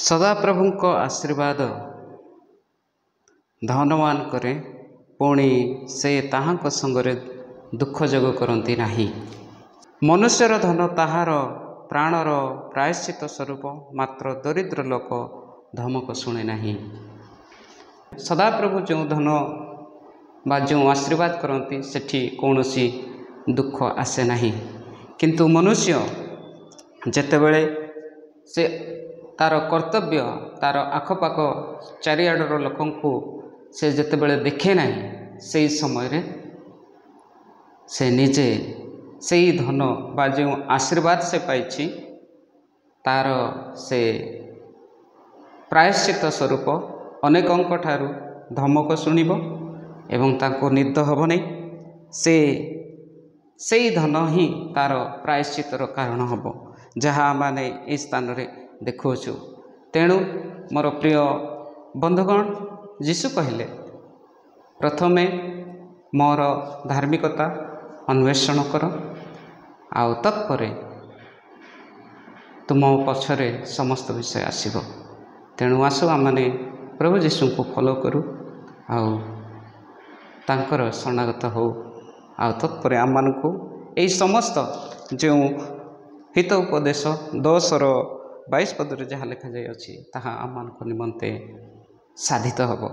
ସଦାପ୍ରଭୁଙ୍କ ଆଶୀର୍ବାଦ ଧନବାନ କରେ, ପୁଣି ସେ ତାହାଙ୍କ ସଙ୍ଗରେ ଦୁଃଖ ଯୋଗ କରନ୍ତି ନାହିଁ। ମନୁଷ୍ୟର ଧନ ତାହାର ପ୍ରାଣର ପ୍ରାୟଶ୍ଚିତ ସ୍ୱରୂପ, ମାତ୍ର ଦରିଦ୍ର ଲୋକ ଧମକ ଶୁଣେ ନାହିଁ। ସଦାପ୍ରଭୁ ଯେଉଁ ଧନ ବା ଯେଉଁ ଆଶୀର୍ବାଦ କରନ୍ତି ସେଠି କୌଣସି ଦୁଃଖ ଆସେ ନାହିଁ। କିନ୍ତୁ ମନୁଷ୍ୟ ଯେତେବେଳେ ସେ ତାର କର୍ତ୍ତବ୍ୟ, ତାର ଆଖପାଖ ଚାରିଆଡ଼ର ଲୋକଙ୍କୁ ସେ ଯେତେବେଳେ ଦେଖେ ନାହିଁ, ସେହି ସମୟରେ ସେ ନିଜେ ସେହି ଧନ ବା ଯେଉଁ ଆଶୀର୍ବାଦ ସେ ପାଇଛି ତାର ସେ ପ୍ରାୟଶ୍ଚିତ ସ୍ୱରୂପ ଅନେକଙ୍କ ଠାରୁ ଧମକ ଶୁଣିବ ଏବଂ ତାଙ୍କୁ ନିଦ ହେବ ନାହିଁ। ସେଇ ଧନ ହିଁ ତାର ପ୍ରାୟଶ୍ଚିତର କାରଣ ହେବ, ଯାହା ଆମେ ଏହି ସ୍ଥାନରେ ଦେଖୁଅଛୁ। ତେଣୁ ମୋର ପ୍ରିୟ ବନ୍ଧୁଗଣ, ଯୀଶୁ କହିଲେ, ପ୍ରଥମେ ମୋର ଧାର୍ମିକତା ଅନ୍ୱେଷଣ କର, ଆଉ ତତ୍ପରେ ତୁମ ପଛରେ ସମସ୍ତ ବିଷୟ ଆସିବ। ତେଣୁ ଆସ ଆମେ ପ୍ରଭୁ ଯୀଶୁଙ୍କୁ ଫଲୋ କରୁ, ଆଉ ତାଙ୍କର ଶରଣାଗତ ହେଉ, ଆଉ ତତ୍ପରେ ଆମମାନଙ୍କୁ ଏହି ସମସ୍ତ ଯେଉଁ ହିତ ଉପଦେଶ 10:22 ପଦରେ ଯାହା ଲେଖାଯାଇଅଛି ତାହା ଆମମାନଙ୍କ ନିମନ୍ତେ ସାଧିତ ହେବ।